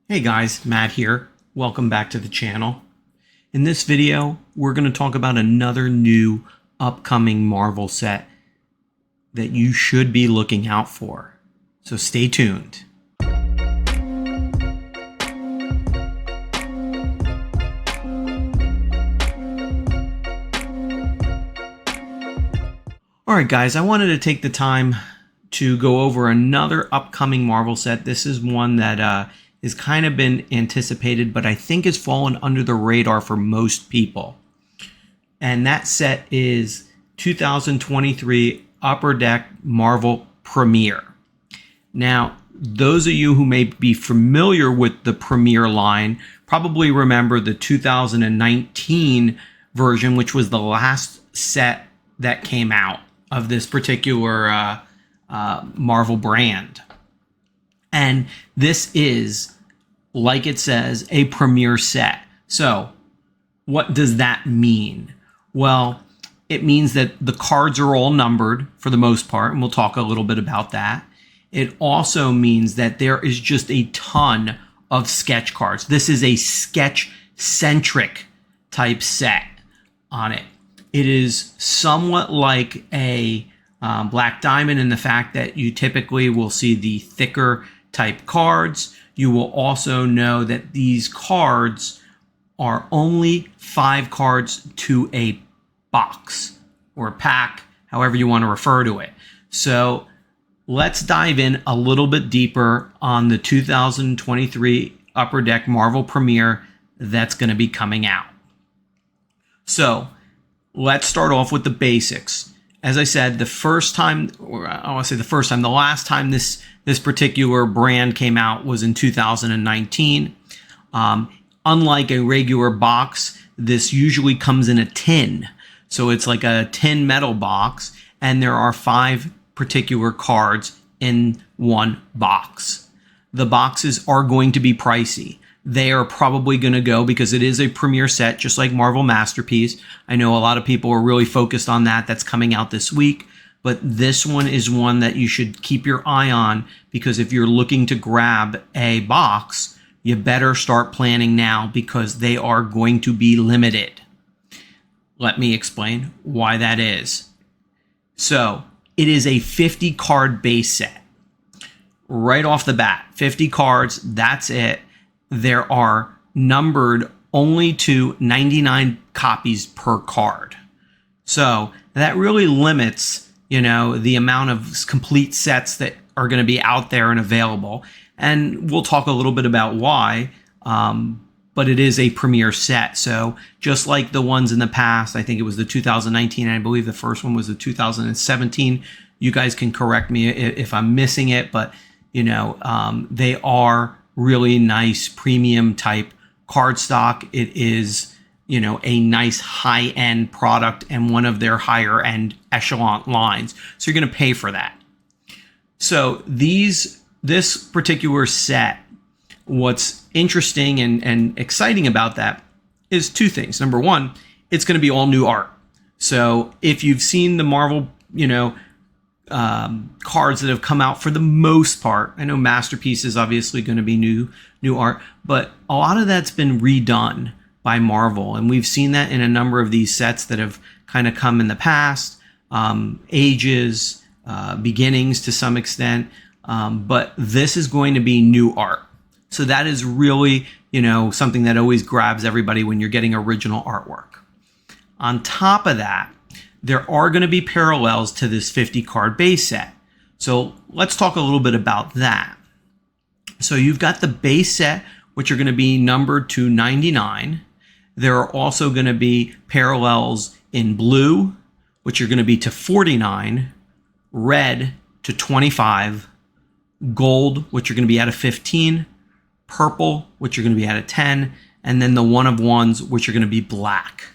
Hey guys, Matt here. Welcome back to the channel. In this video, we're going to talk about another new upcoming Marvel set that you should be looking out for. So stay tuned. Alright guys, I wanted to take the time to go over another upcoming Marvel set. This is one that is kind of been anticipated, but I think has fallen under the radar for most people. And that set is 2023 Upper Deck Marvel Premiere. Now, those of you who may be familiar with the Premiere line probably remember the 2019 version, which was the last set that came out of this particular Marvel brand. And this is, like it says, a premiere set. So what does that mean? Well, it means that the cards are all numbered for the most part, and we'll talk a little bit about that. It also means that there is just a ton of sketch cards. This is a sketch-centric type set on it. It is somewhat like a Black Diamond in the fact that you typically will see the thicker type cards. You will also know that these cards are only 5 cards to a box or a pack, however you want to refer to it. So let's dive in a little bit deeper on the 2023 Upper Deck Marvel Premiere that's going to be coming out. So let's start off with the basics. As I said, the last time this particular brand came out was in 2019. Unlike a regular box, this usually comes in a tin. So it's like a tin metal box, and there are 5 particular cards in one box. The boxes are going to be pricey. They are probably going to go, because it is a premiere set, just like Marvel Masterpiece. I know a lot of people are really focused on that. That's coming out this week. But this one is one that you should keep your eye on, because if you're looking to grab a box, you better start planning now, because they are going to be limited. Let me explain why that is. So it is a 50 card base set. Right off the bat, 50 cards, that's it. There are numbered only to 99 copies per card. So that really limits, the amount of complete sets that are going to be out there and available. And we'll talk a little bit about why, but it is a premiere set. So just like the ones in the past, I think it was the 2019, and I believe the first one was the 2017. You guys can correct me if I'm missing it, but they are really nice premium type cardstock. It is, a nice high-end product and one of their higher end echelon lines. So you're going to pay for that. So this particular set, what's interesting and exciting about that is 2 things. Number one, it's going to be all new art. So if you've seen the Marvel, cards that have come out, for the most part, I know Masterpiece is obviously going to be new art, but a lot of that's been redone by Marvel, and we've seen that in a number of these sets that have kind of come in the past, Ages, Beginnings to some extent, but this is going to be new art. So that is really, something that always grabs everybody when you're getting original artwork. On top of that, there are going to be parallels to this 50 card base set. So let's talk a little bit about that. So you've got the base set, which are going to be numbered to 99. There are also going to be parallels in blue, which are going to be to 49, red to 25, gold, which are going to be out of 15, purple, which are going to be out of 10, and then the one of ones, which are going to be black.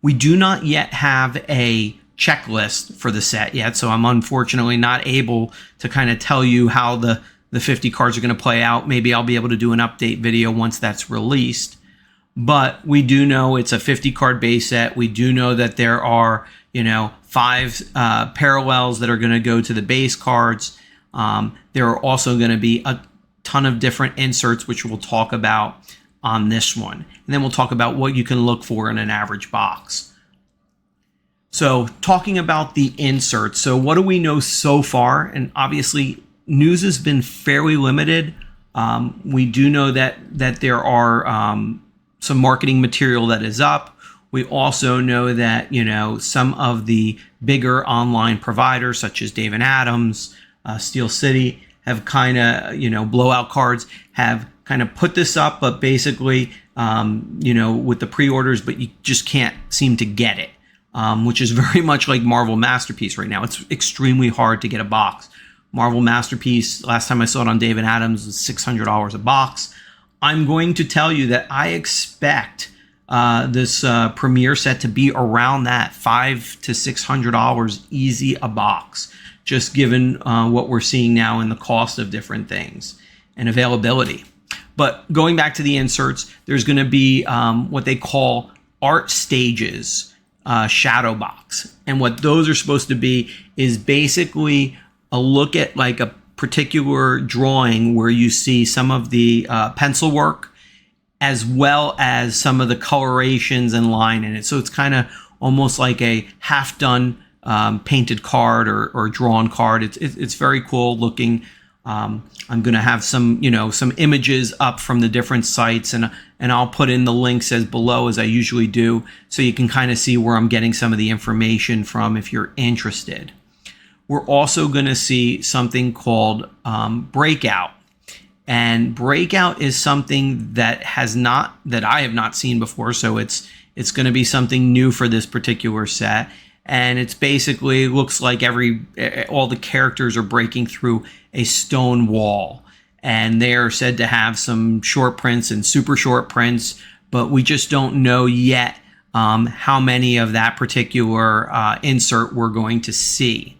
We do not yet have a checklist for the set yet, so I'm unfortunately not able to kind of tell you how the 50 cards are going to play out. Maybe I'll be able to do an update video once that's released. But we do know it's a 50 card base set. We do know that there are, 5 parallels that are going to go to the base cards. There are also going to be ton of different inserts, which we'll talk about on this one. And then we'll talk about what you can look for in an average box. So talking about the inserts, so what do we know so far? And obviously news has been fairly limited. We do know that there are some marketing material that is up. We also know that, some of the bigger online providers such as Dave & Adams, Steel City have kind of, blowout cards have kind of put this up, but basically, with the pre-orders, but you just can't seem to get it, which is very much like Marvel Masterpiece right now. It's extremely hard to get a box. Marvel Masterpiece, last time I saw it on Dave & Adams, was $600 a box. I'm going to tell you that I expect this premiere set to be around that $500 to $600 easy a box, just given what we're seeing now in the cost of different things and availability. But going back to the inserts, there's going to be what they call art stages shadow box. And what those are supposed to be is basically a look at like a particular drawing where you see some of the pencil work as well as some of the colorations and line in it. So it's kind of almost like a half done painted card or drawn card. It's very cool looking. I'm going to have some images up from the different sites, and I'll put in the links as below as I usually do, so you can kind of see where I'm getting some of the information from if you're interested. We're also going to see something called Breakout. And Breakout is something that I have not seen before. So it's going to be something new for this particular set. And it's basically looks like all the characters are breaking through a stone wall. And they are said to have some short prints and super short prints, but we just don't know yet how many of that particular insert we're going to see.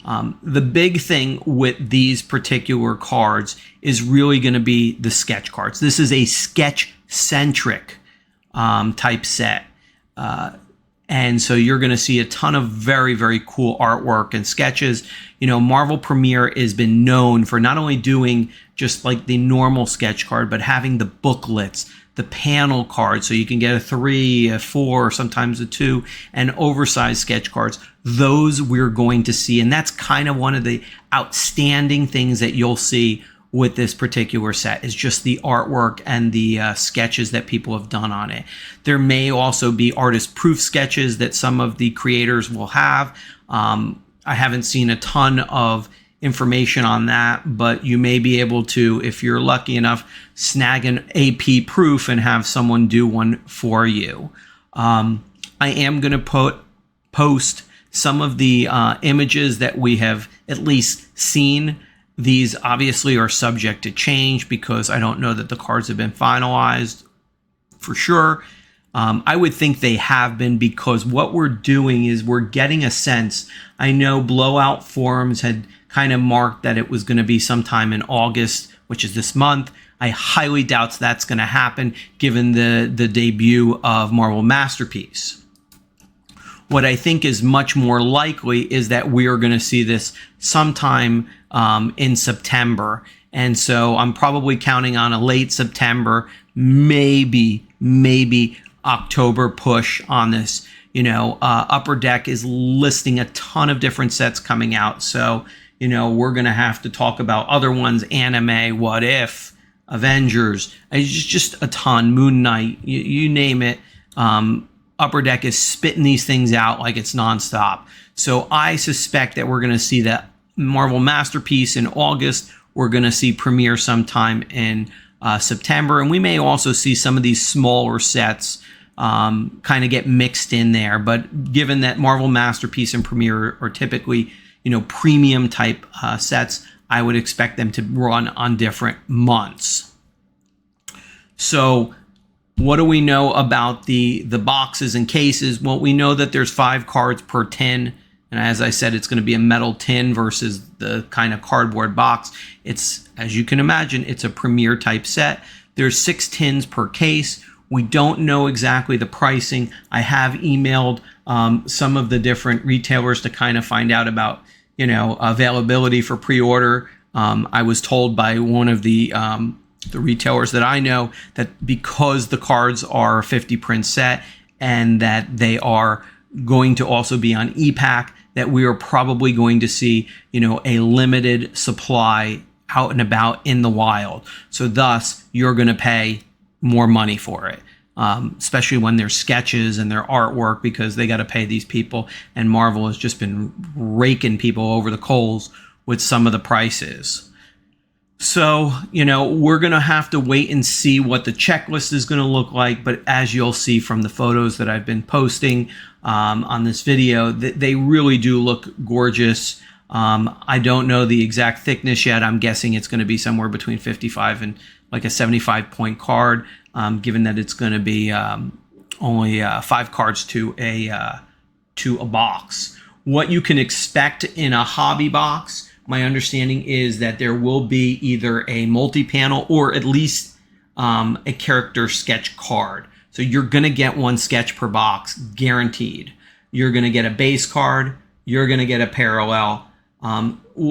The big thing with these particular cards is really going to be the sketch cards. This is a sketch-centric type set. And so you're going to see a ton of very, very cool artwork and sketches. Marvel Premiere has been known for not only doing just like the normal sketch card, but having the booklets, the panel cards, so you can get a 3, a 4, sometimes a 2, and oversized sketch cards. Those we're going to see, and that's kind of one of the outstanding things that you'll see with this particular set is just the artwork and the sketches that people have done on it. There may also be artist proof sketches that some of the creators will have. I haven't seen a ton of information on that, but you may be able to, if you're lucky enough, snag an AP proof and have someone do one for you. I am going to post some of the images that we have at least seen. These obviously are subject to change because I don't know that the cards have been finalized for sure. I would think they have been, because what we're doing is we're getting a sense. I know Blowout Forums had kind of marked that it was going to be sometime in August, which is this month. I highly doubt that's going to happen given the debut of Marvel Masterpiece. What I think is much more likely is that we are going to see this sometime in September. And so I'm probably counting on a late September, maybe October push on this. Upper Deck is listing a ton of different sets coming out. So, we're going to have to talk about other ones, anime, What If, Avengers, just a ton, Moon Knight, you name it. Upper Deck is spitting these things out like it's nonstop. So I suspect that we're going to see that Marvel Masterpiece in August. We're going to see Premiere sometime in September. And we may also see some of these smaller sets kind of get mixed in there. But given that Marvel Masterpiece and Premiere are typically, premium type sets, I would expect them to run on different months. So what do we know about the boxes and cases? Well, we know that there's 5 cards per tin. And as I said, it's going to be a metal tin versus the kind of cardboard box. It's, as you can imagine, it's a Premiere type set. There's 6 tins per case. We don't know exactly the pricing. I have emailed some of the different retailers to kind of find out about, availability for pre-order. I was told by one of the retailers that I know that because the cards are a 50 print set and that they are going to also be on e-Pack, that we are probably going to see, a limited supply out and about in the wild. So thus, you're going to pay more money for it, especially when there's sketches and their artwork, because they got to pay these people. And Marvel has just been raking people over the coals with some of the prices. So, we're going to have to wait and see what the checklist is going to look like. But as you'll see from the photos that I've been posting on this video, they really do look gorgeous. I don't know the exact thickness yet. I'm guessing it's going to be somewhere between 55 and like a 75 point card, given that it's going to be only 5 cards to a box. What you can expect in a hobby box, my understanding is that there will be either a multi-panel or at least a character sketch card. So you're going to get 1 sketch per box, guaranteed. You're going to get a base card. You're going to get a parallel.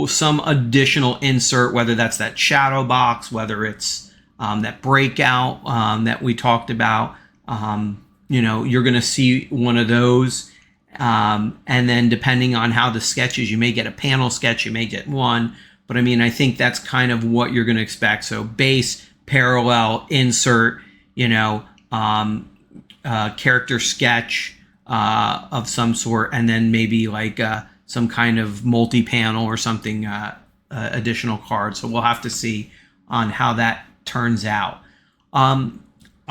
Some additional insert, whether that's that shadow box, whether it's that breakout that we talked about. You're going to see one of those. And then depending on how the sketch is, you may get a panel sketch, you may get 1. But I think that's kind of what you're going to expect. So base, parallel, insert, character sketch of some sort, and then maybe like some kind of multi-panel or something, additional card. So we'll have to see on how that turns out.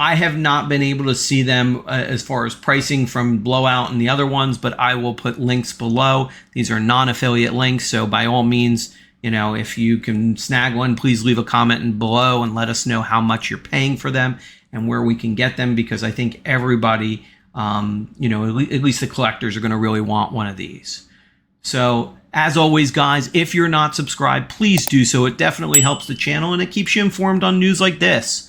I have not been able to see them as far as pricing from Blowout and the other ones, but I will put links below. These are non-affiliate links, so by all means, if you can snag one, please leave a comment below and let us know how much you're paying for them and where we can get them, because I think everybody, at least the collectors, are going to really want one of these. So as always, guys, if you're not subscribed, please do so. It definitely helps the channel and it keeps you informed on news like this.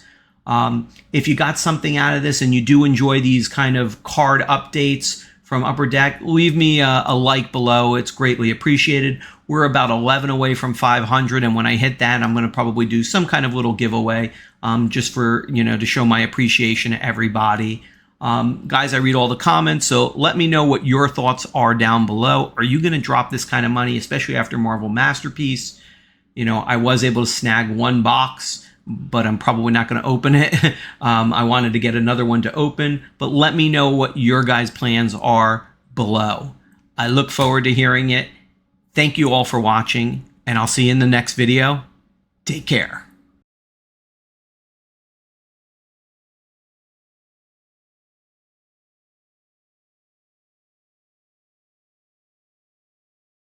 If you got something out of this and you do enjoy these kind of card updates from Upper Deck, leave me a like below. It's greatly appreciated. We're about 11 away from 500, and when I hit that, I'm going to probably do some kind of little giveaway, just for, to show my appreciation to everybody. Guys, I read all the comments, so let me know what your thoughts are down below. Are you going to drop this kind of money, especially after Marvel Masterpiece? I was able to snag 1 box, but I'm probably not going to open it. I wanted to get another one to open, but let me know what your guys' plans are below. I look forward to hearing it. Thank you all for watching, and I'll see you in the next video. Take care.